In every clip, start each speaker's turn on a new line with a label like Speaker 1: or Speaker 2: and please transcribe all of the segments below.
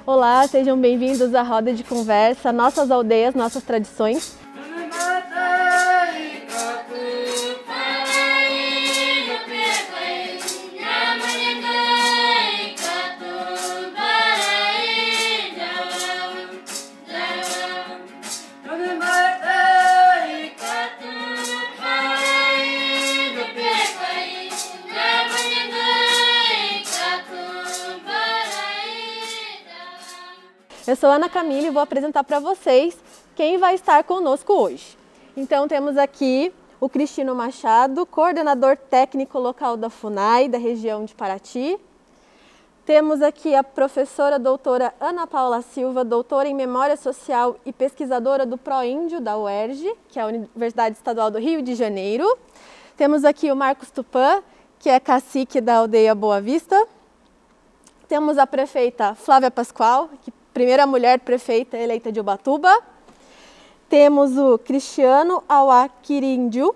Speaker 1: Olá, sejam bem-vindos à roda de conversa, nossas aldeias, nossas tradições. Eu sou Ana Camila e vou apresentar para vocês quem vai estar conosco hoje. Então temos aqui o Cristino Machado, coordenador técnico local da FUNAI, da região de Paraty. Temos aqui a professora doutora Ana Paula Silva, doutora em Memória Social e pesquisadora do ProIndio da UERJ, que é a Universidade Estadual do Rio de Janeiro. Temos aqui o Marcos Tupã, que é cacique da aldeia Boa Vista. Temos a prefeita Flávia Pascoal, primeira mulher prefeita eleita de Ubatuba. Temos o Cristiano Auaquirindiu,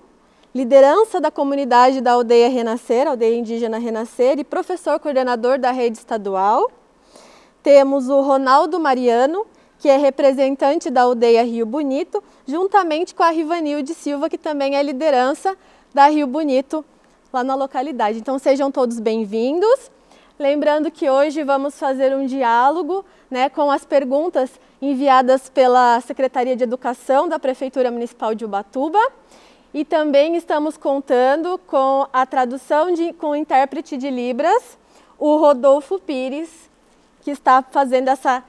Speaker 1: liderança da comunidade da aldeia Renascer, aldeia indígena Renascer, e professor coordenador da rede estadual. Temos o Ronaldo Mariano, que é representante da aldeia Rio Bonito, juntamente com a Rivanilde Silva, que também é liderança da Rio Bonito, lá na localidade. Então sejam todos bem-vindos. Lembrando que hoje vamos fazer um diálogo, com as perguntas enviadas pela Secretaria de Educação da Prefeitura Municipal de Ubatuba. E também estamos contando com a tradução com o intérprete de Libras, o Rodolfo Pires, que está fazendo essa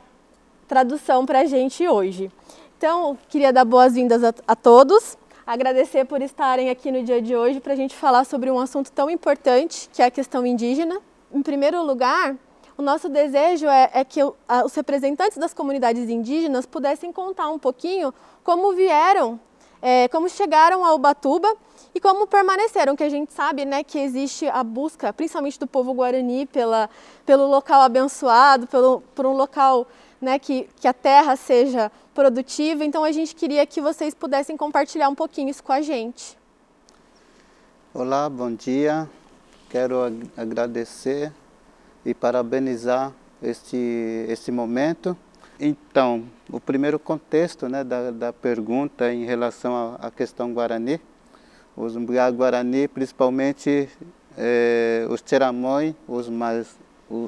Speaker 1: tradução para a gente hoje. Então, queria dar boas-vindas a todos, agradecer por estarem aqui no dia de hoje para a gente falar sobre um assunto tão importante, que é a questão indígena. Em primeiro lugar, o nosso desejo é que os representantes das comunidades indígenas pudessem contar um pouquinho como vieram, como chegaram a Ubatuba e como permaneceram, que a gente sabe que existe a busca, principalmente do povo Guarani, pelo local abençoado, por um local que a terra seja produtiva. Então a gente queria que vocês pudessem compartilhar um pouquinho isso com a gente.
Speaker 2: Olá, bom dia. Quero agradecer e parabenizar este momento. Então, o primeiro contexto da pergunta em relação à questão Guarani. Os Guarani, principalmente os Tcheramões, os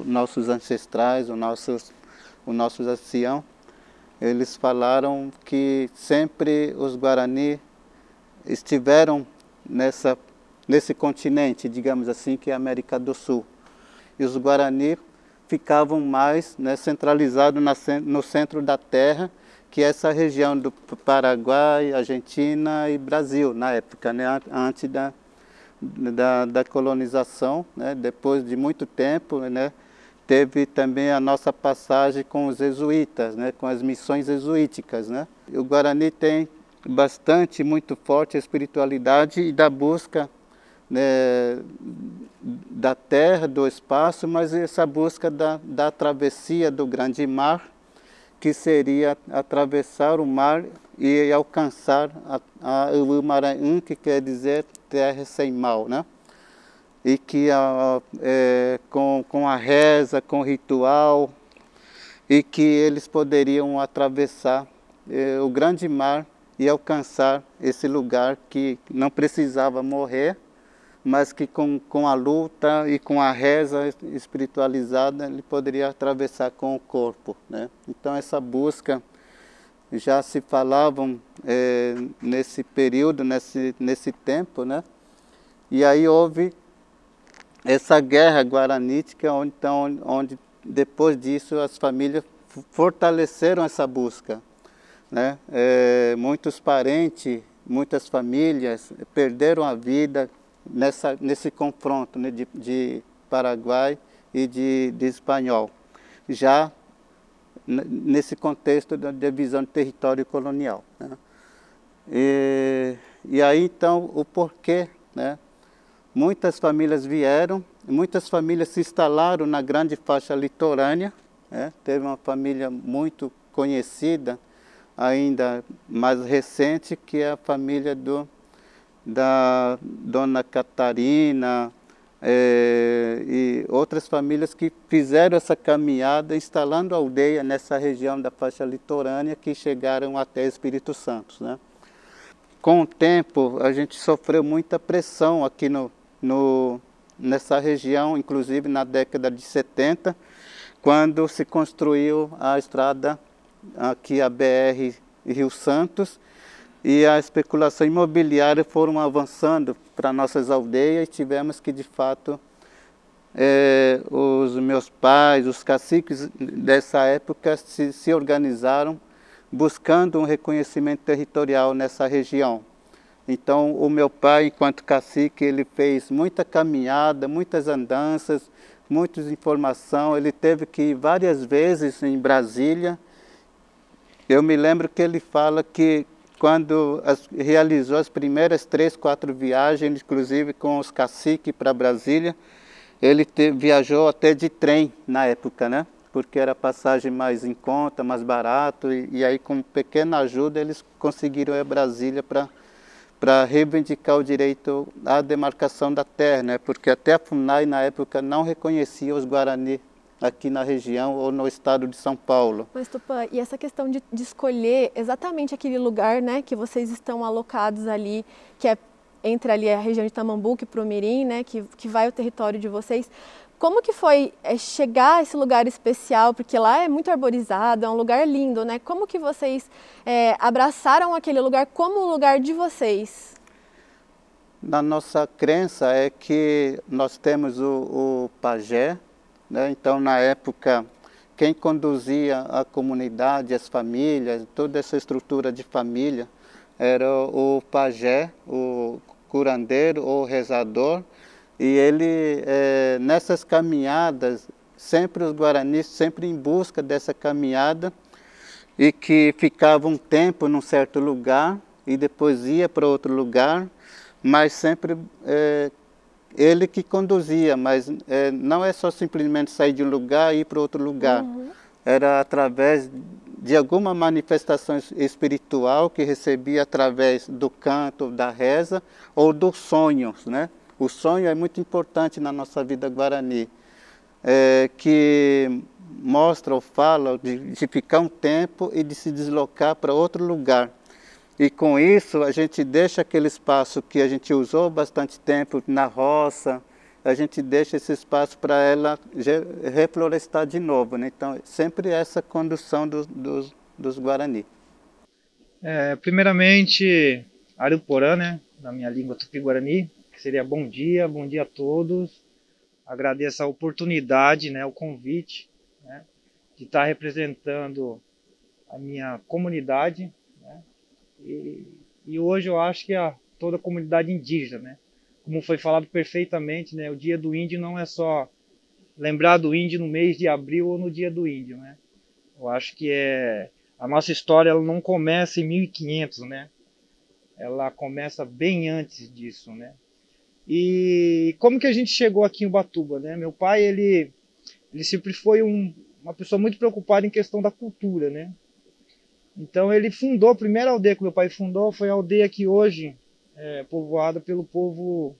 Speaker 2: nossos ancestrais, os nossos anciãos, eles falaram que sempre os Guarani estiveram nesse continente, digamos assim, que é a América do Sul. E os Guarani ficavam mais centralizados no centro da terra, que é essa região do Paraguai, Argentina e Brasil, na época, antes da colonização. Depois de muito tempo, teve também a nossa passagem com os jesuítas, com as missões jesuíticas. O Guarani tem muito forte a espiritualidade e da busca da terra, do espaço, mas essa busca da travessia do grande mar, que seria atravessar o mar e alcançar o Imarãim, que quer dizer terra sem mal, E que com a reza, com o ritual, e que eles poderiam atravessar o grande mar e alcançar esse lugar que não precisava morrer, mas que com a luta e com a reza espiritualizada ele poderia atravessar com o corpo. Então essa busca já se falavam nesse período, nesse tempo, E aí houve essa guerra guaranítica, onde depois disso as famílias fortaleceram essa busca. Muitos parentes, muitas famílias perderam a vida nesse confronto de Paraguai e de espanhol, já nesse contexto da divisão de território colonial. E aí então o porquê, muitas famílias vieram, muitas famílias se instalaram na grande faixa litorânea, teve uma família muito conhecida, ainda mais recente, que é a família da Dona Catarina, e outras famílias que fizeram essa caminhada instalando aldeia nessa região da faixa litorânea que chegaram até Espírito Santo, né? Com o tempo, a gente sofreu muita pressão aqui nessa região, inclusive na década de 70, quando se construiu a estrada aqui, a BR Rio Santos, e a especulação imobiliária foram avançando para nossas aldeias e tivemos que, de fato, os meus pais, os caciques dessa época se organizaram buscando um reconhecimento territorial nessa região. Então, o meu pai, enquanto cacique, ele fez muita caminhada, muitas andanças, muitas informações. Ele teve que ir várias vezes em Brasília. Eu me lembro que ele fala que quando realizou as primeiras 3, 4 viagens, inclusive com os caciques para Brasília, ele viajou até de trem na época, né? Porque era passagem mais em conta, mais barato, e aí com pequena ajuda eles conseguiram ir a Brasília para reivindicar o direito à demarcação da terra, né? Porque até a FUNAI na época não reconhecia os Guarani aqui na região ou no estado de São Paulo.
Speaker 1: Mas Tupã, e essa questão de escolher exatamente aquele lugar, né, que vocês estão alocados ali, que é entre ali a região de Tamambuca e Prumirim, né, que vai o território de vocês, como que foi chegar a esse lugar especial? Porque lá é muito arborizado, é um lugar lindo, né? Como que vocês abraçaram aquele lugar como o lugar de vocês?
Speaker 2: Na nossa crença é que nós temos o pajé, né? Então, na época, quem conduzia a comunidade, as famílias, toda essa estrutura de família, era o pajé, o curandeiro ou rezador. E ele, nessas caminhadas, sempre os guaranis, sempre em busca dessa caminhada, e que ficava um tempo num certo lugar e depois ia para outro lugar, mas sempre ele que conduzia, mas não é só simplesmente sair de um lugar e ir para outro lugar. Uhum. Era através de alguma manifestação espiritual que recebia através do canto, da reza ou dos sonhos, né? O sonho é muito importante na nossa vida guarani, que mostra ou fala de ficar um tempo e de se deslocar para outro lugar. E com isso a gente deixa aquele espaço que a gente usou bastante tempo na roça, a gente deixa esse espaço para ela reflorestar de novo, né? Então, sempre essa condução dos Guarani.
Speaker 3: Primeiramente, Ariporã, né? Na minha língua tupi-guarani, que seria bom dia a todos. Agradeço a oportunidade, né, o convite, né, de estar representando a minha comunidade, né? E hoje eu acho que toda a comunidade indígena, né? Como foi falado perfeitamente, né? O Dia do Índio não é só lembrar do índio no mês de abril ou no Dia do Índio, né? Eu acho que a nossa história ela não começa em 1500, né? Ela começa bem antes disso, né? E como que a gente chegou aqui em Ubatuba, né? Meu pai, ele sempre foi uma pessoa muito preocupada em questão da cultura, né? Então ele fundou, a primeira aldeia que meu pai fundou foi a aldeia que hoje é povoada pelo povo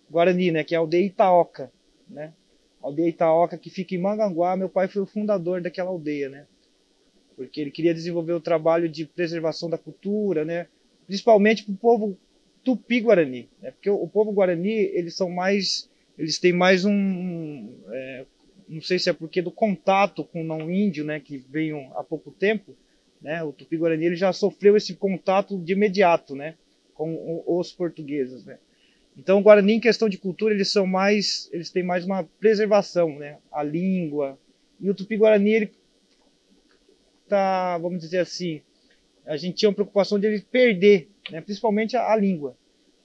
Speaker 3: Guarani, né? Que é a aldeia Itaoca, né? A aldeia Itaoca que fica em Manganguá, meu pai foi o fundador daquela aldeia, né? Porque ele queria desenvolver o trabalho de preservação da cultura, né? Principalmente para o povo Tupi-Guarani, né? Porque o povo Guarani, eles têm mais não sei se é porque do contato com o não índio, né? Que veio há pouco tempo, né? O Tupi-Guarani ele já sofreu esse contato de imediato, né? Com os portugueses, né? Então o Guarani em questão de cultura eles têm mais uma preservação, né? A língua, e o Tupi-Guarani ele tá, vamos dizer assim, a gente tinha uma preocupação de ele perder, né? Principalmente a língua.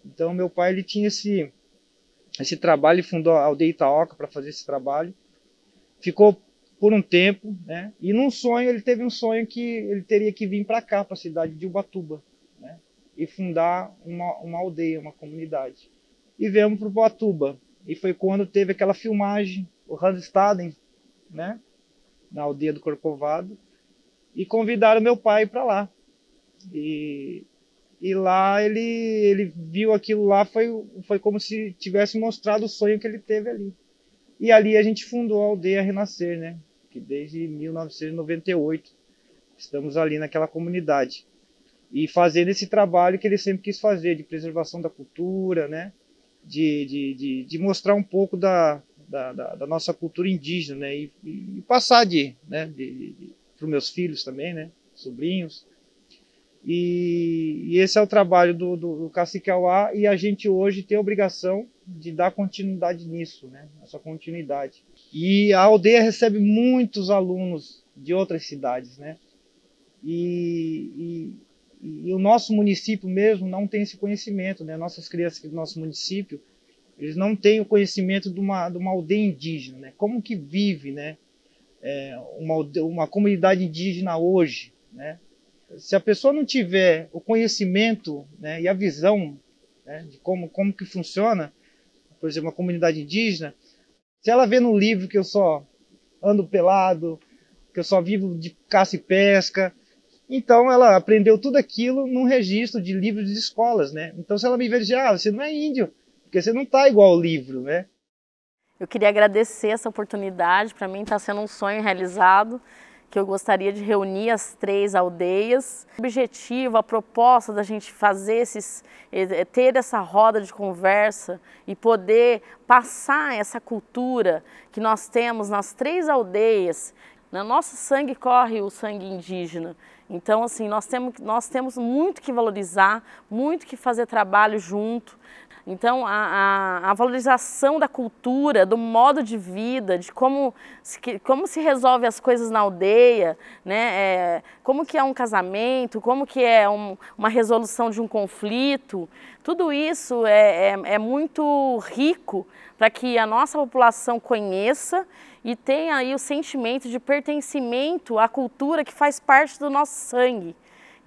Speaker 3: Então meu pai ele tinha esse trabalho, ele fundou a aldeia Itaoca para fazer esse trabalho, ficou por um tempo, né? E num sonho ele teve um sonho que ele teria que vir para cá, para a cidade de Ubatuba, né? E fundar uma aldeia, uma comunidade. E viemos para Ubatuba. E foi quando teve aquela filmagem, o Randstaden, né? Na aldeia do Corcovado. E convidaram meu pai para lá. E E lá ele viu aquilo lá, foi como se tivesse mostrado o sonho que ele teve ali. E ali a gente fundou a Aldeia Renascer, né? Que desde 1998 estamos ali naquela comunidade. E fazendo esse trabalho que ele sempre quis fazer, de preservação da cultura, né? De mostrar um pouco da nossa cultura indígena, né? E passar para os meus filhos também, né? Sobrinhos. E esse é o trabalho do Cacique Auá, e a gente hoje tem a obrigação de dar continuidade nisso, né? Essa continuidade. E a aldeia recebe muitos alunos de outras cidades, né? E o nosso município mesmo não tem esse conhecimento, né? Nossas crianças do nosso município, eles não têm o conhecimento de uma aldeia indígena, né? Como que vive, né? Uma comunidade indígena hoje, né? Se a pessoa não tiver o conhecimento, né, e a visão, né, de como que funciona, por exemplo, uma comunidade indígena, se ela vê no livro que eu só ando pelado, que eu só vivo de caça e pesca, então ela aprendeu tudo aquilo num registro de livros de escolas, né? Então se ela me ver dizer, você não é índio, porque você não está igual ao livro, né?
Speaker 4: Eu queria agradecer essa oportunidade, para mim está sendo um sonho realizado, que eu gostaria de reunir as 3 aldeias. O objetivo, a proposta da gente fazer ter essa roda de conversa e poder passar essa cultura que nós temos nas 3 aldeias. No nosso sangue corre o sangue indígena. Então, assim, nós temos muito que valorizar, muito que fazer trabalho junto. Então, a valorização da cultura, do modo de vida, de como se resolve as coisas na aldeia, né? Como que é um casamento, como que é uma resolução de um conflito, tudo isso é muito rico para que a nossa população conheça e tenha aí o sentimento de pertencimento à cultura que faz parte do nosso sangue.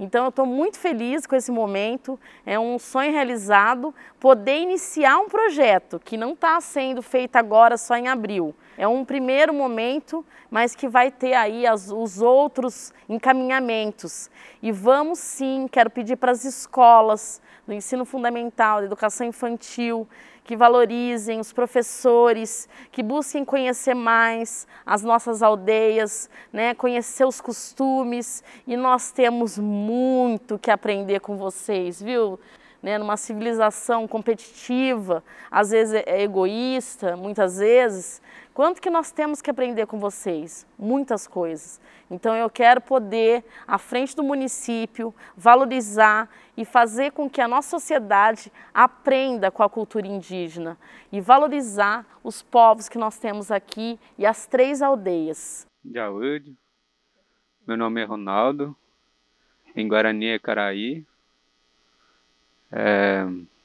Speaker 4: Então eu estou muito feliz com esse momento, é um sonho realizado, poder iniciar um projeto que não está sendo feito agora só em abril. É um primeiro momento, mas que vai ter aí os outros encaminhamentos. E vamos sim, quero pedir para as escolas do ensino fundamental, da educação infantil, que valorizem os professores, que busquem conhecer mais as nossas aldeias, né, conhecer os costumes, e nós temos muito que aprender com vocês, viu? Né, numa civilização competitiva, às vezes é egoísta, muitas vezes. Quanto que nós temos que aprender com vocês? Muitas coisas. Então eu quero poder, à frente do município, valorizar e fazer com que a nossa sociedade aprenda com a cultura indígena e valorizar os povos que nós temos aqui e as 3 aldeias.
Speaker 5: Jaúde, meu nome é Ronaldo, em Guarani é Caraí.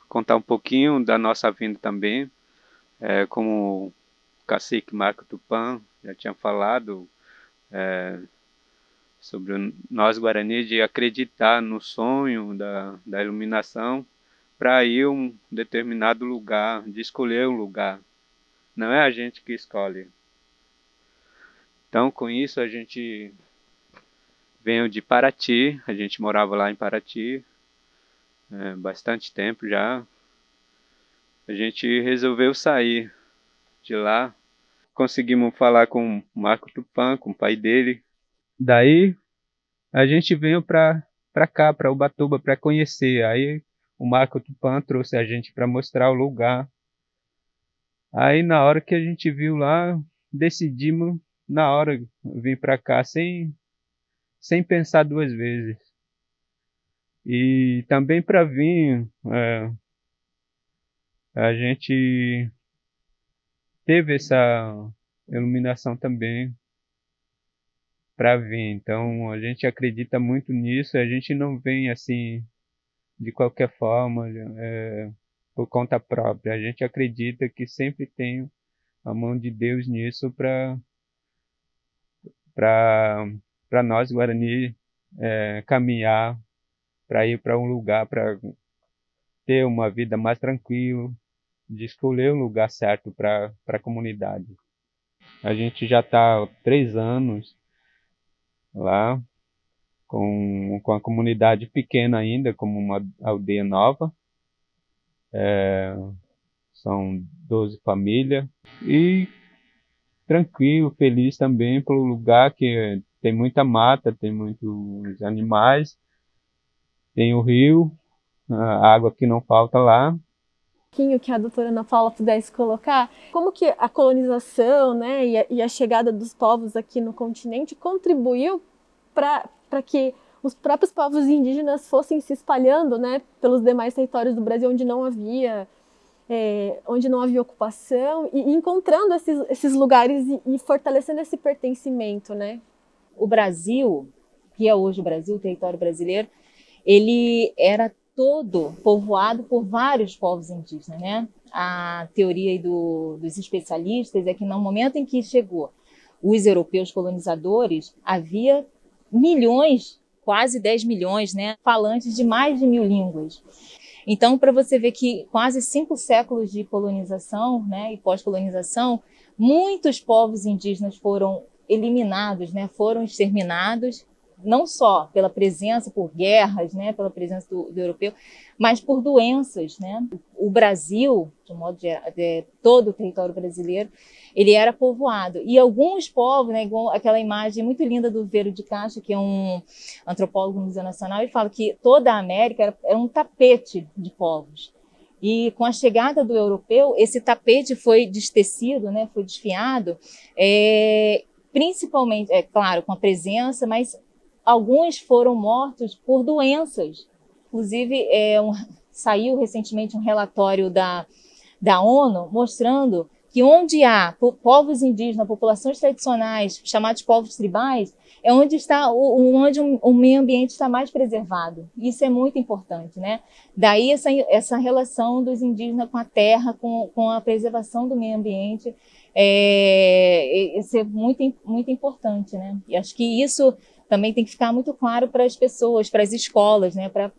Speaker 5: Contar um pouquinho da nossa vinda também, como o cacique Marco Tupã já tinha falado, sobre nós Guarani de acreditar no sonho da iluminação para ir a um determinado lugar, de escolher um lugar. Não é a gente que escolhe. Então, com isso, a gente veio de Paraty, a gente morava lá em Paraty, bastante tempo já. A gente resolveu sair de lá. Conseguimos falar com o Marco Tupã, com o pai dele. Daí a gente veio para cá, para Ubatuba, para conhecer. Aí o Marco Tupã trouxe a gente para mostrar o lugar. Aí na hora que a gente viu lá, decidimos na hora vir para cá sem pensar 2 vezes. E também para vir, a gente teve essa iluminação também para vir. Então a gente acredita muito nisso, a gente não vem assim de qualquer forma, por conta própria. A gente acredita que sempre tem a mão de Deus nisso para nós Guarani caminhar, para ir para um lugar, para ter uma vida mais tranquila, de escolher um lugar certo para a comunidade. A gente já está há 3 anos lá, com a comunidade pequena ainda, como uma aldeia nova. São 12 famílias. E tranquilo, feliz também pelo lugar que tem muita mata, tem muitos animais, tem o rio, a água que não falta lá.
Speaker 1: Que a doutora Ana Paula pudesse colocar, como que a colonização, né, e a chegada dos povos aqui no continente contribuiu para que os próprios povos indígenas fossem se espalhando, né, pelos demais territórios do Brasil onde não havia ocupação e encontrando esses lugares e fortalecendo esse pertencimento, né?
Speaker 6: O Brasil, que é hoje o Brasil, o território brasileiro, ele era todo povoado por vários povos indígenas, né? A teoria dos especialistas é que no momento em que chegou os europeus colonizadores, havia milhões, quase 10 milhões, né, falantes de mais de 1000 línguas. Então, para você ver que quase 5 séculos de colonização, né, e pós-colonização, muitos povos indígenas foram eliminados, né, foram exterminados, não só pela presença, por guerras, né, pela presença do europeu, mas por doenças, né? O Brasil, de um modo geral, todo o território brasileiro, ele era povoado. E alguns povos, né, igual aquela imagem muito linda do Vero de Castro, que é um antropólogo do Museu Nacional, ele fala que toda a América era um tapete de povos. E com a chegada do europeu, esse tapete foi destecido, né, foi desfiado, principalmente, claro, com a presença, mas alguns foram mortos por doenças. Inclusive, saiu recentemente um relatório da ONU mostrando que onde há povos indígenas, populações tradicionais, chamados povos tribais, é onde o meio ambiente está mais preservado. Isso é muito importante, né? Daí essa relação dos indígenas com a terra, com a preservação do meio ambiente, isso é muito, muito importante, né? E acho que isso também tem que ficar muito claro para as pessoas, para as escolas, né, para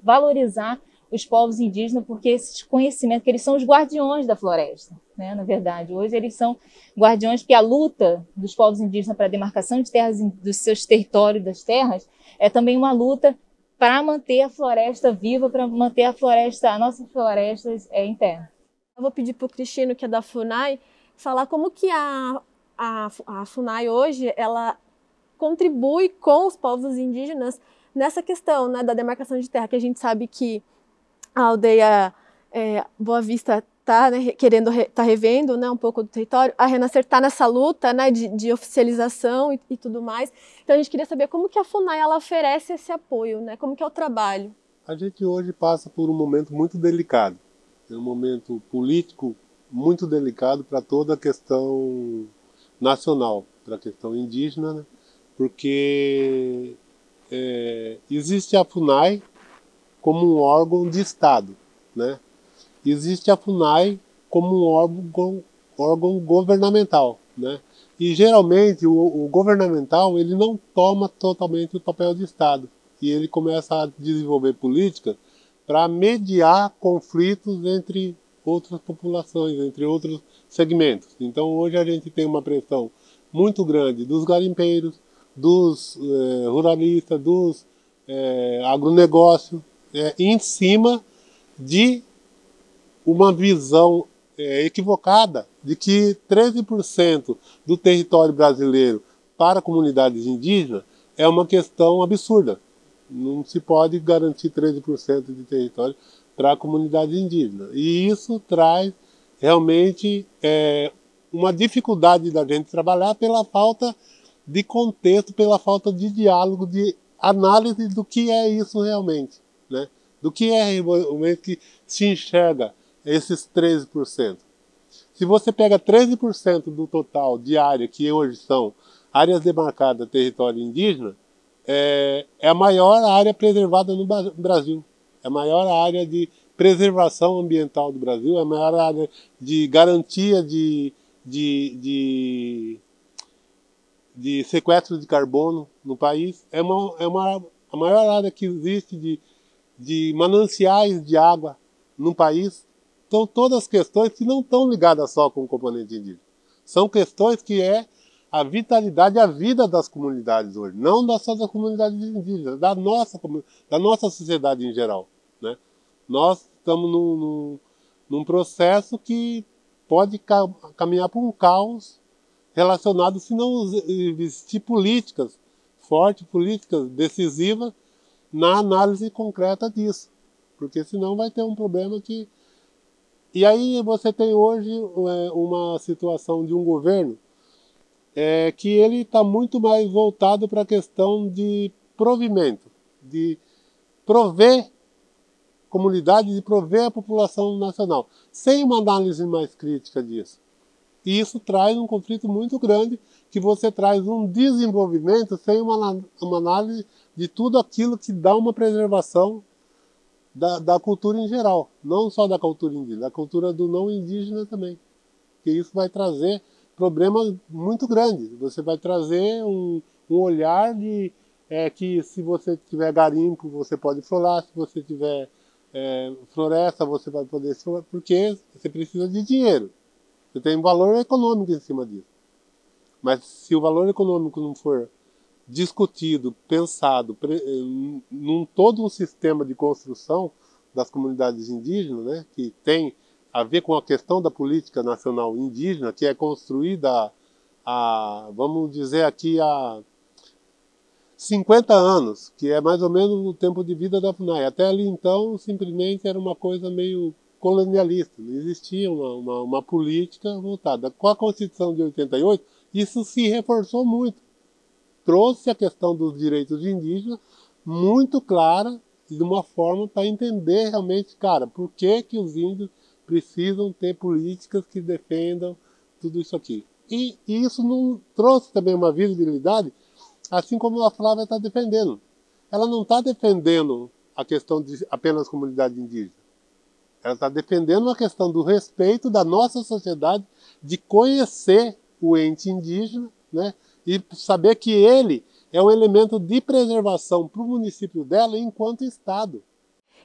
Speaker 6: valorizar os povos indígenas, porque esses conhecimentos, que eles são os guardiões da floresta, né, na verdade. Hoje eles são guardiões, porque a luta dos povos indígenas para a demarcação de terras, dos seus territórios, das terras, é também uma luta para manter a floresta viva, para manter a nossa floresta em terra.
Speaker 1: Eu vou pedir para o Cristino, que é da FUNAI, falar como que a FUNAI hoje, ela contribui com os povos indígenas nessa questão, né, da demarcação de terra, que a gente sabe que a aldeia Boa Vista está, né, tá revendo, né, um pouco do território, a Renascer está nessa luta, né, de oficialização e tudo mais. Então a gente queria saber como que a FUNAI ela oferece esse apoio, né, como que é o trabalho.
Speaker 7: A gente hoje passa por um momento muito delicado, é um momento político muito delicado para toda a questão nacional, para a questão indígena, né? Porque existe a FUNAI como um órgão de Estado, né? Existe a FUNAI como um órgão governamental, né? E geralmente o governamental ele não toma totalmente o papel de Estado e ele começa a desenvolver políticas para mediar conflitos entre outras populações, entre outros segmentos. Então hoje a gente tem uma pressão muito grande dos garimpeiros, dos ruralistas, dos agronegócios, em cima de uma visão equivocada de que 13% do território brasileiro para comunidades indígenas é uma questão absurda. Não se pode garantir 13% de território para a comunidade indígena. E isso traz realmente uma dificuldade da gente trabalhar pela falta de contexto, pela falta de diálogo, de análise do que é isso realmente, né? Do que é realmente que se enxerga esses 13%. Se você pega 13% do total de área que hoje são áreas demarcadas território indígena, é a maior área preservada no Brasil, é a maior área de preservação ambiental do Brasil, é a maior área de garantia de sequestro de carbono no país, a maior área que existe de mananciais de água no país. São todas questões que não estão ligadas só com o componente indígena. São questões que a vitalidade, a vida das comunidades hoje, não só das comunidades indígenas, da nossa sociedade em geral, né? Nós estamos num processo que pode caminhar para um caos relacionado, se não existir políticas fortes, políticas decisivas na análise concreta disso, porque senão vai ter um problema que... E aí você tem hoje uma situação de um governo que ele está muito mais voltado para a questão de provimento, de prover comunidade, de prover a população nacional, sem uma análise mais crítica disso. E isso traz um conflito muito grande, que você traz um desenvolvimento sem uma análise de tudo aquilo que dá uma preservação da cultura em geral, não só da cultura indígena, da cultura do não indígena também. Que isso vai trazer problemas muito grandes. Você vai trazer um olhar de que se você tiver garimpo, você pode florar, se você tiver floresta, você vai poder florar, porque você precisa de dinheiro. Você tem valor econômico em cima disso. Mas se o valor econômico não for discutido, pensado, num todo um sistema de construção das comunidades indígenas, né, que tem a ver com a questão da política nacional indígena, que é construída vamos dizer aqui, há 50 anos, que é mais ou menos o tempo de vida da FUNAI. Até ali então, simplesmente era uma coisa meio colonialista, não existia uma política voltada. Com a Constituição de 88, isso se reforçou muito. Trouxe a questão dos direitos indígenas muito clara, de uma forma para entender realmente, cara, por que os índios precisam ter políticas que defendam tudo isso aqui. E isso não trouxe também uma visibilidade, assim como a Flávia está defendendo. Ela não está defendendo a questão de apenas comunidade indígena. Ela está defendendo a questão do respeito da nossa sociedade, de conhecer o ente indígena, né? E saber que ele é um elemento de preservação para o município dela enquanto Estado.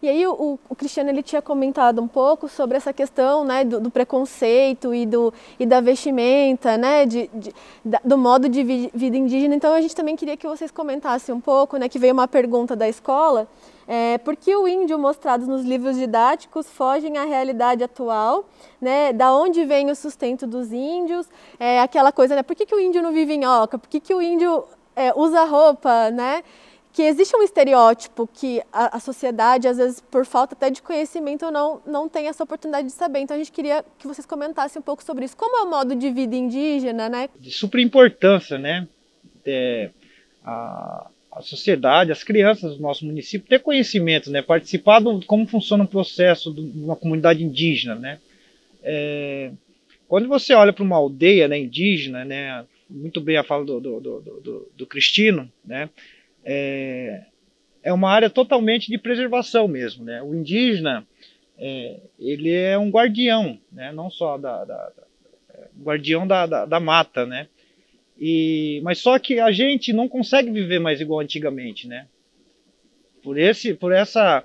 Speaker 1: E aí o Cristiano ele tinha comentado um pouco sobre essa questão, né, do preconceito e da vestimenta, né, do modo de vida indígena. Então a gente também queria que vocês comentassem um pouco, né, que veio uma pergunta da escola, por que o índio mostrado nos livros didáticos fogem à realidade atual, né, da onde vem o sustento dos índios, aquela coisa, né, por que o índio não vive em oca, por que o índio usa roupa, né? Que existe um estereótipo que a sociedade, às vezes, por falta até de conhecimento, não tem essa oportunidade de saber. Então, a gente queria que vocês comentassem um pouco sobre isso. Como é o modo de vida indígena, né?
Speaker 3: De super importância, né? A sociedade, as crianças do nosso município ter conhecimento, né? Participar de como funciona o processo de uma comunidade indígena, né? Quando você olha para uma aldeia, né, indígena, né? Muito bem a fala do Cristino, né? É uma área totalmente de preservação mesmo, né? O indígena, ele é um guardião, né? Não só guardião da mata, né? Mas só que a gente não consegue viver mais igual antigamente, né? Por essa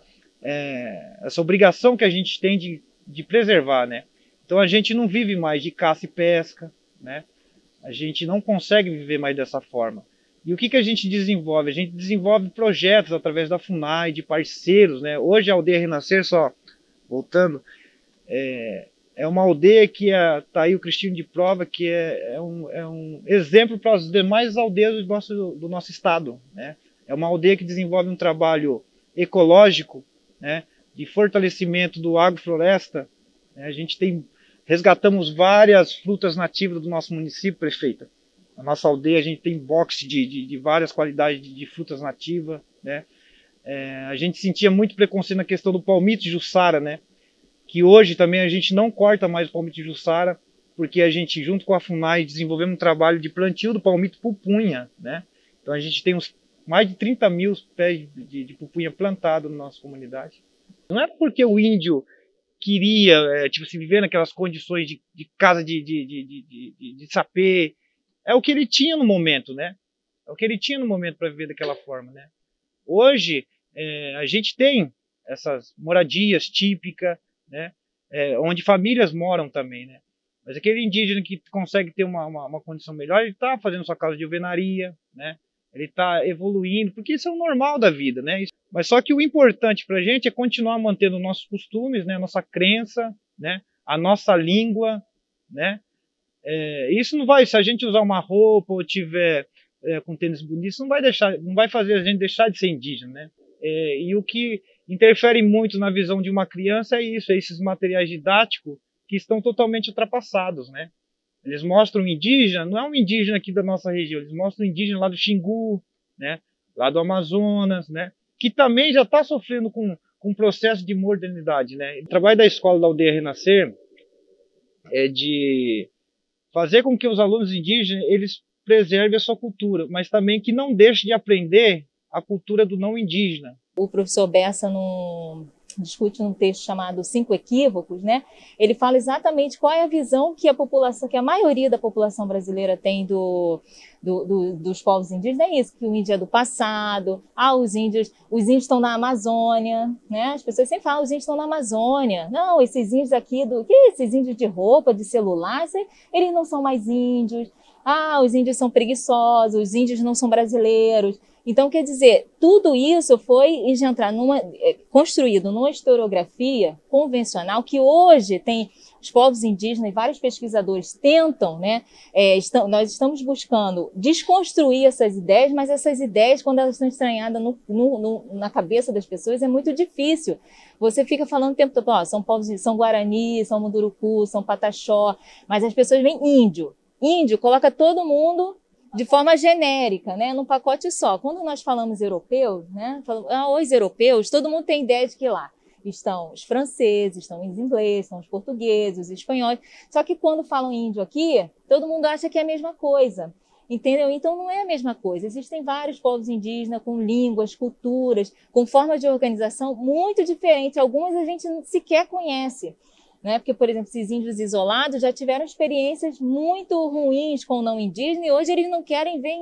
Speaker 3: obrigação que a gente tem de preservar, né? Então a gente não vive mais de caça e pesca, né? A gente não consegue viver mais dessa forma. E o que a gente desenvolve? A gente desenvolve projetos através da FUNAI, de parceiros, né? Hoje a Aldeia Renascer, só voltando, é uma aldeia que está aí o Cristino de prova, que é um exemplo para as demais aldeias do nosso estado, né? É uma aldeia que desenvolve um trabalho ecológico, né? De fortalecimento do agrofloresta, né? A gente resgatamos várias frutas nativas do nosso município, prefeita. Na nossa aldeia a gente tem boxe de várias qualidades de frutas nativas, né? A gente sentia muito preconceito na questão do palmito de Jussara, né? Que hoje também a gente não corta mais o palmito de Jussara, porque a gente, junto com a FUNAI, desenvolvemos um trabalho de plantio do palmito pupunha, né? Então a gente tem mais de 30 mil pés de pupunha plantado na nossa comunidade. Não é porque o índio queria viver naquelas condições de casa de sapê. É o que ele tinha no momento, né? É o que ele tinha no momento para viver daquela forma, né? Hoje, a gente tem essas moradias típicas, né? Onde famílias moram também, né? Mas aquele indígena que consegue ter uma condição melhor, ele está fazendo sua casa de alvenaria, né? Ele está evoluindo, porque isso é o normal da vida, né? Mas só que o importante para a gente é continuar mantendo nossos costumes, né? Nossa crença, né? A nossa língua, né? Isso não vai, se a gente usar uma roupa ou tiver com tênis bonito, isso não vai fazer a gente deixar de ser indígena, né? E o que interfere muito na visão de uma criança é isso, é esses materiais didáticos que estão totalmente ultrapassados, né? Eles mostram um indígena, não é um indígena aqui da nossa região, eles mostram um indígena lá do Xingu, né? Lá do Amazonas, né? Que também já está sofrendo com um processo de modernidade, né? O trabalho da escola da Aldeia Renascer é de fazer com que os alunos indígenas eles preservem a sua cultura, mas também que não deixem de aprender a cultura do não indígena.
Speaker 6: O professor Bessa discute num texto chamado 5 Equívocos, né? Ele fala exatamente qual é a visão que a maioria da população brasileira tem dos povos indígenas. É isso, que o índio é do passado, os índios estão na Amazônia, né? As pessoas sempre falam, os índios estão na Amazônia. Não, esses índios aqui, esses índios de roupa, de celular, eles não são mais índios. Os índios são preguiçosos, os índios não são brasileiros. Então, quer dizer, tudo isso foi construído numa historiografia convencional que hoje tem os povos indígenas e vários pesquisadores tentam, né? Nós estamos buscando desconstruir essas ideias, mas essas ideias, quando elas estão estranhadas na cabeça das pessoas, é muito difícil. Você fica falando o tempo todo, são povos, são Guarani, são Munduruku, são Pataxó, mas as pessoas veem índio. Índio coloca todo mundo de forma genérica, né, num pacote só. Quando nós falamos europeus, né, os europeus, todo mundo tem ideia de que lá estão os franceses, estão os ingleses, estão os portugueses, os espanhóis. Só que quando falam índio aqui, todo mundo acha que é a mesma coisa, entendeu? Então não é a mesma coisa. Existem vários povos indígenas com línguas, culturas, com formas de organização muito diferentes. Algumas a gente sequer conhece. Né? Porque, por exemplo, esses índios isolados já tiveram experiências muito ruins com o não indígena e hoje eles não querem ver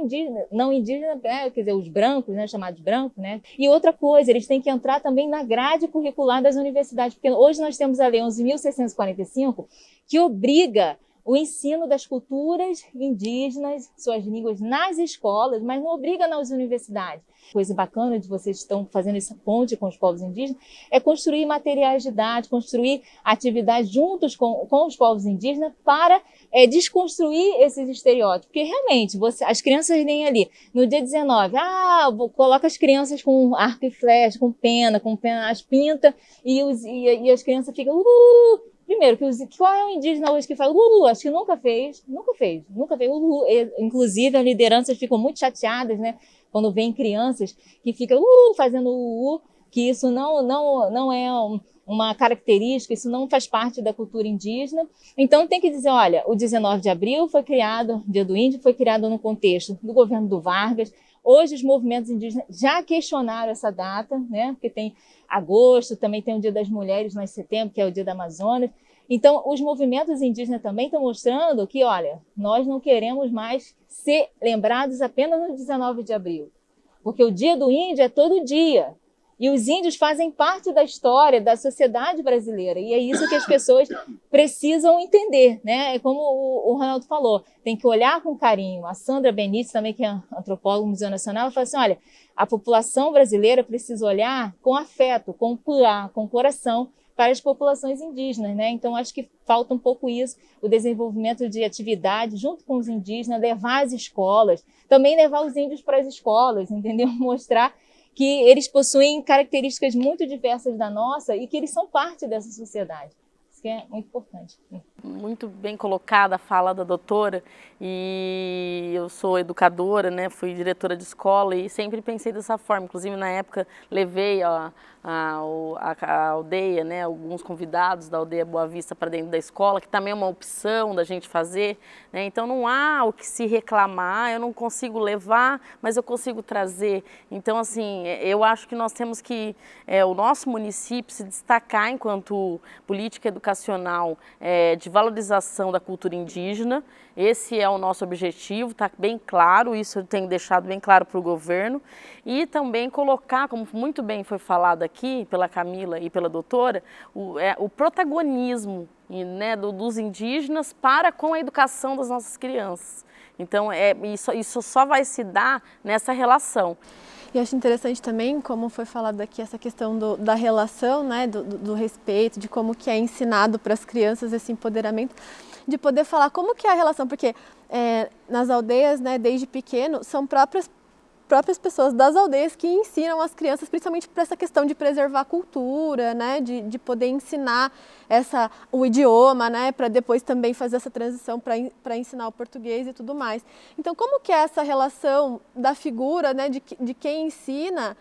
Speaker 6: não indígena, quer dizer, os brancos, né, chamados brancos, né? E outra coisa, eles têm que entrar também na grade curricular das universidades, porque hoje nós temos a Lei 11.645 que obriga o ensino das culturas indígenas, suas línguas nas escolas, mas não obriga nas universidades. Coisa bacana de vocês estão fazendo essa ponte com os povos indígenas é construir materiais didáticos, construir atividades juntos com os povos indígenas para desconstruir esses estereótipos. Porque realmente, as crianças vêm ali no dia 19, coloca as crianças com arco e flecha, com pena, as pinta e as crianças ficam... Primeiro, qual é o indígena hoje que fala acho que nunca fez. Inclusive, as lideranças ficam muito chateadas, né? Quando vem crianças que ficam fazendo que isso não é uma característica, isso não faz parte da cultura indígena. Então tem que dizer, olha, o 19 de abril foi criado, Dia do Índio, foi criado no contexto do governo do Vargas. Hoje os movimentos indígenas já questionaram essa data, né? Porque tem agosto, também tem o Dia das Mulheres, em setembro, que é o Dia da Amazônia. Então, os movimentos indígenas também estão mostrando que, olha, nós não queremos mais ser lembrados apenas no 19 de abril, porque o Dia do Índio é todo dia. E os índios fazem parte da história da sociedade brasileira. E é isso que as pessoas precisam entender, né? É como o Ronaldo falou, tem que olhar com carinho. A Sandra Benítez, também, que é antropóloga do Museu Nacional, ela fala assim, olha, a população brasileira precisa olhar com afeto, com coração, para as populações indígenas, né? Então, acho que falta um pouco isso, o desenvolvimento de atividades junto com os indígenas, levar as escolas, também levar os índios para as escolas, entendeu? Mostrar que eles possuem características muito diversas da nossa e que eles são parte dessa sociedade. Isso que é muito importante.
Speaker 4: Muito bem colocada a fala da doutora, e eu sou educadora, né? Fui diretora de escola e sempre pensei dessa forma. Inclusive, na época, levei a aldeia, né? Alguns convidados da aldeia Boa Vista para dentro da escola, que também é uma opção da gente fazer, né? Então, não há o que se reclamar, eu não consigo levar, mas eu consigo trazer. Então, assim, eu acho que nós temos que, o nosso município se destacar enquanto política educacional de valorização da cultura indígena. Esse é o nosso objetivo, está bem claro, isso eu tenho deixado bem claro para o governo. E também colocar, como muito bem foi falado aqui pela Camila e pela doutora, o protagonismo, né, dos indígenas para com a educação das nossas crianças. Então, isso só vai se dar nessa relação.
Speaker 1: E acho interessante também, como foi falado aqui, essa questão da relação, né, do respeito, de como que é ensinado para as crianças esse empoderamento, de poder falar como que é a relação, porque nas aldeias, né, desde pequeno, são próprias pessoas das aldeias que ensinam as crianças, principalmente para essa questão de preservar a cultura, né, de poder ensinar o idioma, né, para depois também fazer essa transição para ensinar o português e tudo mais. Então, como que é essa relação da figura, né, de quem ensina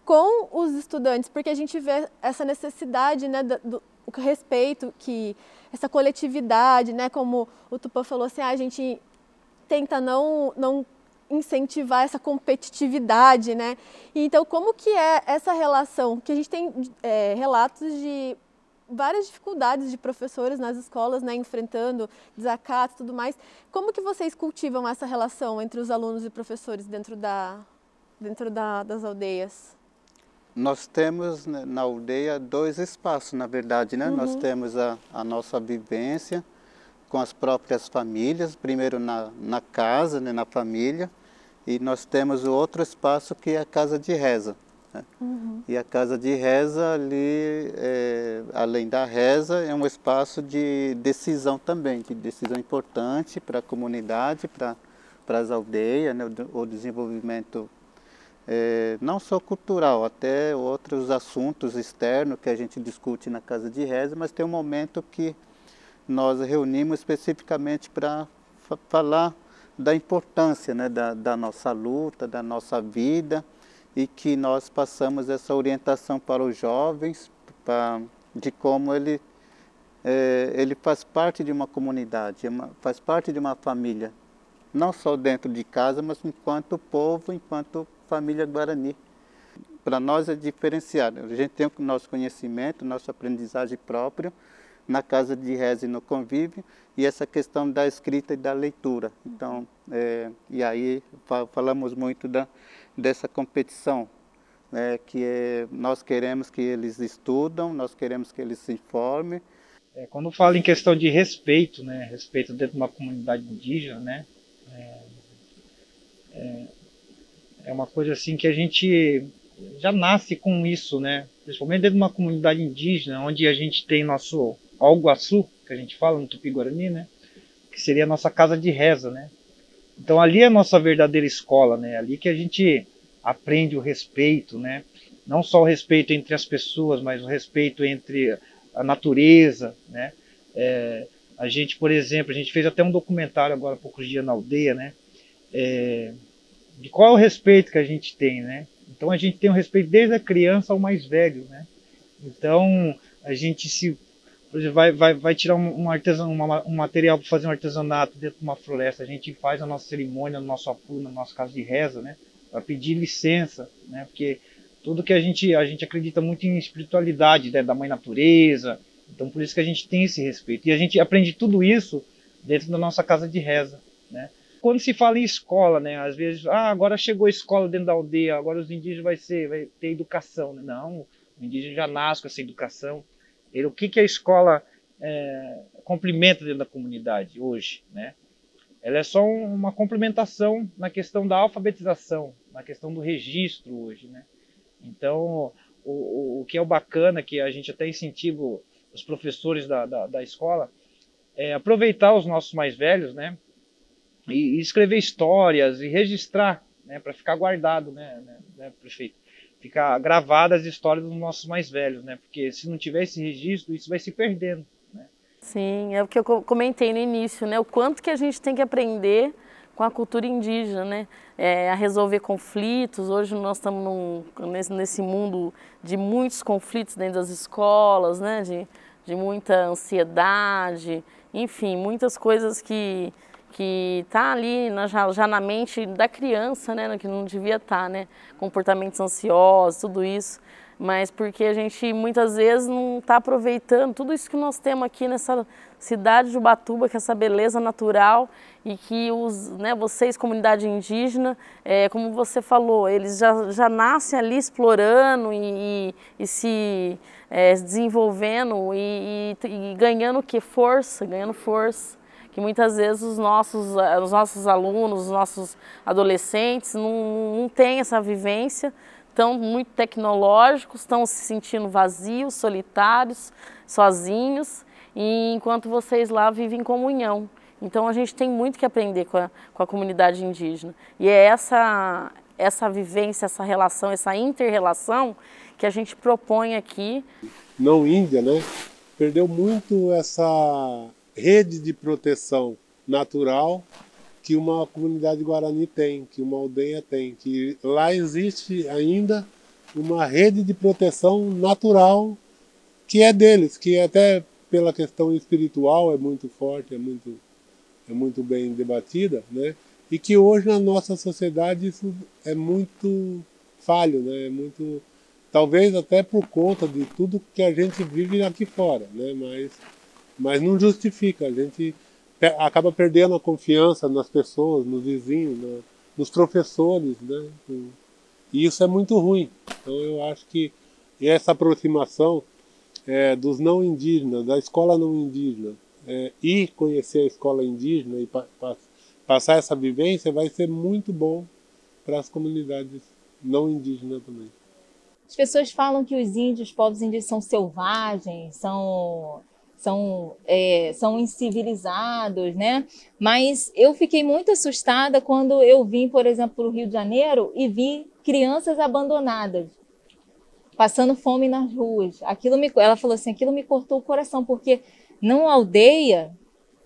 Speaker 1: com os estudantes? Porque a gente vê essa necessidade, né, do respeito, essa coletividade, né, como o Tupã falou, assim, a gente tenta não incentivar essa competitividade, né? Então, como que é essa relação? Que a gente tem relatos de várias dificuldades de professores nas escolas, né, enfrentando desacato e tudo mais. Como que vocês cultivam essa relação entre os alunos e professores dentro das aldeias?
Speaker 2: Nós temos, né, na aldeia 2 espaços, na verdade, né?
Speaker 1: Uhum.
Speaker 2: Nós temos a nossa vivência com as próprias famílias, primeiro na casa, né, na família, e nós temos o outro espaço que é a casa de reza. Né? Uhum. E a casa de reza ali, além da reza, é um espaço de decisão também, de decisão importante para a comunidade, para as aldeias, né, o desenvolvimento não só cultural, até outros assuntos externos que a gente discute na casa de reza, mas tem um momento que nós reunimos especificamente para falar da importância, né, da nossa luta, da nossa vida, e que nós passamos essa orientação para os jovens, de como ele faz parte de uma comunidade, faz parte de uma família, não só dentro de casa, mas enquanto povo, enquanto família Guarani. Para nós é diferenciado, a gente tem o nosso conhecimento, nossa aprendizagem própria, na casa de reza e no convívio, e essa questão da escrita e da leitura. Então, e aí falamos muito dessa competição, né, nós queremos que eles estudam, nós queremos que eles se informem.
Speaker 3: Quando falo em questão de respeito, né, respeito dentro de uma comunidade indígena, né, é uma coisa assim que a gente já nasce com isso, né, principalmente dentro de uma comunidade indígena, onde a gente tem nosso Alguaçu, que a gente fala no Tupi-Guarani, né, que seria a nossa casa de reza, né. Então ali é a nossa verdadeira escola, né, ali que a gente aprende o respeito, né, não só o respeito entre as pessoas, mas o respeito entre a natureza, né. A gente, por exemplo, a gente fez até um documentário agora há poucos dias na aldeia, né, de qual é o respeito que a gente tem, né. Então a gente tem o respeito desde a criança ao mais velho, né. Então a gente por exemplo, vai tirar um material para fazer um artesanato dentro de uma floresta, a gente faz a nossa cerimônia no nosso apu, na nossa casa de reza, né, para pedir licença, né, porque tudo que a gente acredita muito em espiritualidade, né, da mãe natureza, então por isso que a gente tem esse respeito, e a gente aprende tudo isso dentro da nossa casa de reza, né. Quando se fala em escola, né, às vezes, agora chegou a escola dentro da aldeia, agora os indígenas vai ter educação, né? Não, o indígena já nasce com essa educação. O que a escola complementa dentro da comunidade hoje, né? Ela é só uma complementação na questão da alfabetização, na questão do registro hoje, né? Então, o que é o bacana, que a gente até incentiva os professores da escola, é aproveitar os nossos mais velhos, né? E escrever histórias e registrar, né? Para ficar guardado, né, prefeito? Ficar gravadas as histórias dos nossos mais velhos, né? Porque se não tiver esse registro, isso vai se perdendo, né?
Speaker 4: Sim, é o que eu comentei no início, né? O quanto que a gente tem que aprender com a cultura indígena, né? A resolver conflitos. Hoje nós estamos nesse mundo de muitos conflitos dentro das escolas, né? De muita ansiedade, enfim, muitas coisas que que está ali já na mente da criança, né, que não devia estar, né, comportamentos ansiosos, tudo isso, mas porque a gente muitas vezes não está aproveitando tudo isso que nós temos aqui nessa cidade de Ubatuba, que é essa beleza natural e que vocês, comunidade indígena, como você falou, eles já nascem ali explorando e se desenvolvendo e ganhando o quê? Ganhando força. Que muitas vezes os nossos alunos, os nossos adolescentes não têm essa vivência, estão muito tecnológicos, estão se sentindo vazios, solitários, sozinhos, e enquanto vocês lá vivem em comunhão. Então a gente tem muito que aprender com a comunidade indígena. E é essa vivência, essa relação, essa inter-relação que a gente propõe aqui.
Speaker 7: Não Índia, né? Perdeu muito essa rede de proteção natural que uma comunidade guarani tem, que uma aldeia tem, que lá existe ainda uma rede de proteção natural que é deles, que até pela questão espiritual é muito forte, é muito bem debatida, né? E que hoje na nossa sociedade isso é muito falho, né? É muito, talvez até por conta de tudo que a gente vive aqui fora, né? Mas não justifica, a gente acaba perdendo a confiança nas pessoas, nos vizinhos, nos professores, né? E isso é muito ruim. Então eu acho que essa aproximação dos não indígenas, da escola não indígena, e conhecer a escola indígena e passar essa vivência vai ser muito bom para as comunidades não indígenas também.
Speaker 6: As pessoas falam que os índios, os povos indígenas são selvagens, são incivilizados, né? Mas eu fiquei muito assustada quando eu vim, por exemplo, para o Rio de Janeiro e vi crianças abandonadas, passando fome nas ruas. Ela falou assim, aquilo me cortou o coração, porque numa aldeia,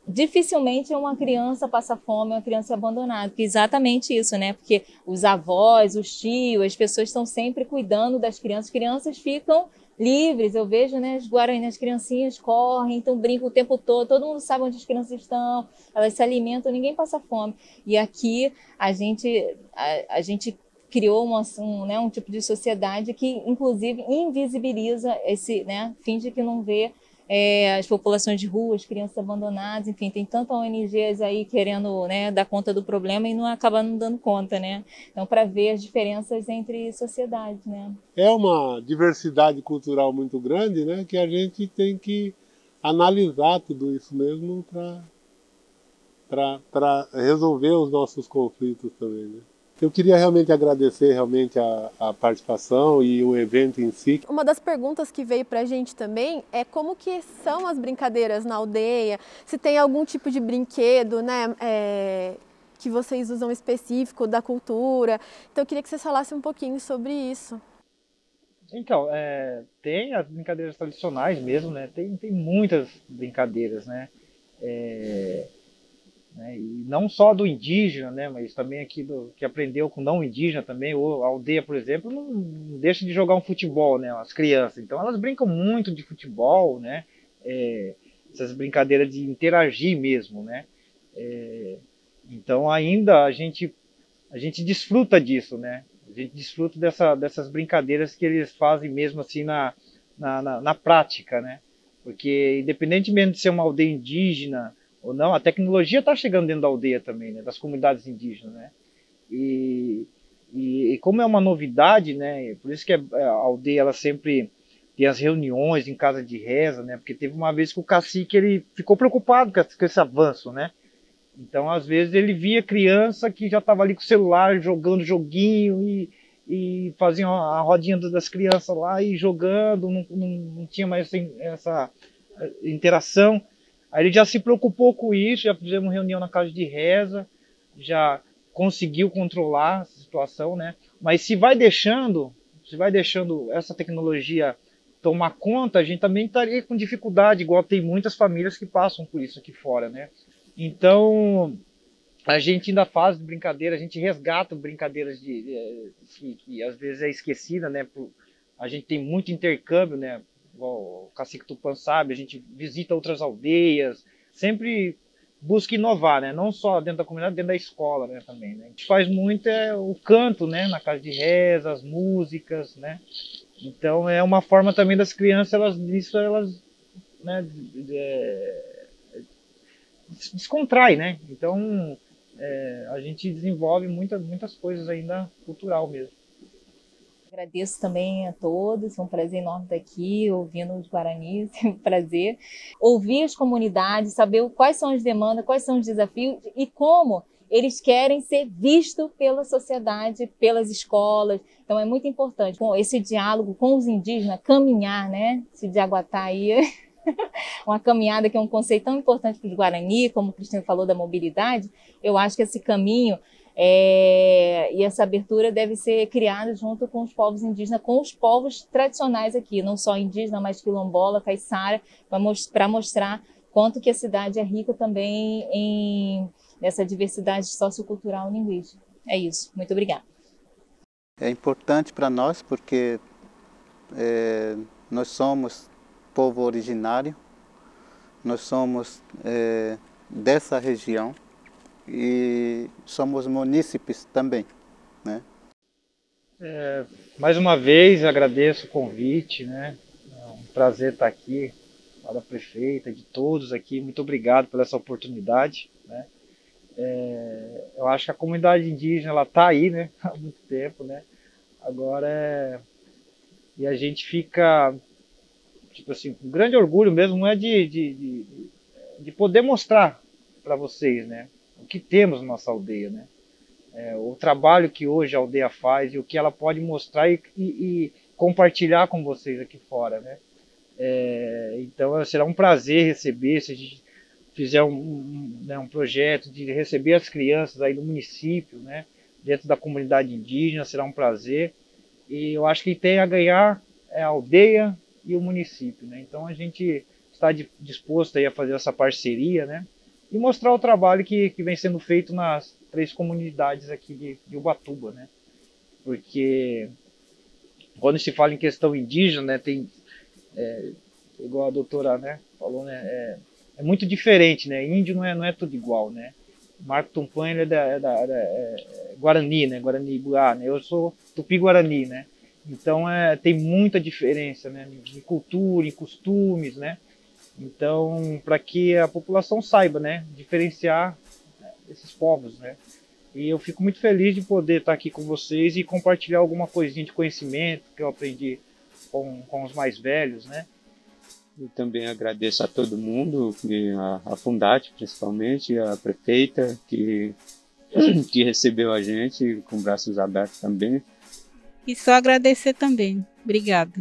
Speaker 6: dificilmente uma criança passa fome, uma criança é abandonada, porque é exatamente isso, né? Porque os avós, os tios, as pessoas estão sempre cuidando das crianças ficam livres. Eu vejo, né, as Guarani, as criancinhas correm, então brincam o tempo todo mundo sabe onde as crianças estão, elas se alimentam, ninguém passa fome. E aqui a gente criou um tipo de sociedade que, inclusive, invisibiliza né, finge que não vê as populações de rua, as crianças abandonadas, enfim, tem tantas ONGs aí querendo, né, dar conta do problema e acaba não dando conta, né? Então, para ver as diferenças entre sociedades, né?
Speaker 7: É uma diversidade cultural muito grande, né, que a gente tem que analisar tudo isso mesmo para resolver os nossos conflitos também, né? Eu queria realmente agradecer a participação e o evento em si.
Speaker 1: Uma das perguntas que veio para a gente também é como que são as brincadeiras na aldeia, se tem algum tipo de brinquedo, né, que vocês usam específico da cultura. Então eu queria que vocês falassem um pouquinho sobre isso.
Speaker 3: Então, tem as brincadeiras tradicionais mesmo, né? Tem muitas brincadeiras, né? E não só do indígena, né, mas também aqui que aprendeu com não indígena também, ou a aldeia, por exemplo, não deixa de jogar um futebol, né, as crianças. Então elas brincam muito de futebol, né, essas brincadeiras de interagir mesmo, né. Então ainda a gente desfruta disso, né, a gente desfruta dessas brincadeiras que eles fazem mesmo assim na prática, né, porque independentemente de ser uma aldeia indígena ou não, a tecnologia está chegando dentro da aldeia também, né, das comunidades indígenas, né, e como é uma novidade, né, por isso que a aldeia ela sempre tem as reuniões em casa de reza, né, porque teve uma vez que o cacique ele ficou preocupado com esse avanço, né, então às vezes ele via criança que já estava ali com o celular jogando joguinho e faziam a rodinha das crianças lá e jogando, não tinha mais essa interação. Aí ele já se preocupou com isso, já fizemos reunião na casa de reza, já conseguiu controlar a situação, né? Mas se vai deixando essa tecnologia tomar conta, a gente também estaria com dificuldade, igual tem muitas famílias que passam por isso aqui fora, né? Então, a gente ainda faz brincadeira, a gente resgata brincadeiras que às vezes é esquecida, né? A gente tem muito intercâmbio, né? O Cacique Tupã sabe, a gente visita outras aldeias, sempre busca inovar, né? Não só dentro da comunidade, dentro da escola, né, também, né? A gente faz muito o canto, né, na casa de reza, as músicas, né? Então é uma forma também das crianças, elas né, descontrai, né? Então a gente desenvolve muitas coisas ainda cultural mesmo.
Speaker 6: Agradeço também a todos, foi um prazer enorme estar aqui, ouvindo os Guaranis, é um prazer. Ouvir as comunidades, saber quais são as demandas, quais são os desafios e como eles querem ser vistos pela sociedade, pelas escolas. Então é muito importante, com esse diálogo com os indígenas, caminhar, né? Se diaguatar aí, uma caminhada que é um conceito tão importante para os Guarani, como o Cristina falou da mobilidade, eu acho que esse caminho e essa abertura deve ser criada junto com os povos indígenas, com os povos tradicionais aqui, não só indígena, mas quilombola, caiçara, para mostrar quanto que a cidade é rica também nessa diversidade sociocultural e linguística. É isso. Muito obrigada.
Speaker 2: É importante para nós porque nós somos povo originário, nós somos dessa região, e somos munícipes também, né?
Speaker 3: Mais uma vez agradeço o convite, né? É um prazer estar aqui, da prefeita, de todos aqui. Muito obrigado por essa oportunidade, né? Eu acho que a comunidade indígena ela está aí, né? Há muito tempo, né? Agora e a gente fica tipo assim com grande orgulho mesmo, não é de poder mostrar para vocês, né? O que temos na nossa aldeia, né? O trabalho que hoje a aldeia faz e o que ela pode mostrar e compartilhar com vocês aqui fora, né? Então será um prazer receber, se a gente fizer um projeto de receber as crianças aí do município, né? Dentro da comunidade indígena, será um prazer. E eu acho que tem a ganhar a aldeia e o município, né? Então a gente está disposto aí a fazer essa parceria, né? E mostrar o trabalho que vem sendo feito nas 3 comunidades aqui de Ubatuba, né? Porque quando se fala em questão indígena, né, tem, igual a doutora, né, falou, né, é muito diferente, né? Índio não é tudo igual, né? Marco Tupã ele é Guarani, né? Guarani-Buá, né? Eu sou Tupi-Guarani, né? Então tem muita diferença, né? Em cultura, em costumes, né? Então, para que a população saiba, né, diferenciar esses povos, né? E eu fico muito feliz de poder estar aqui com vocês e compartilhar alguma coisinha de conhecimento que eu aprendi com os mais velhos, né?
Speaker 5: E também agradeço a todo mundo, a Fundate principalmente, a prefeita que recebeu a gente com braços abertos também.
Speaker 8: E só agradecer também. Obrigada.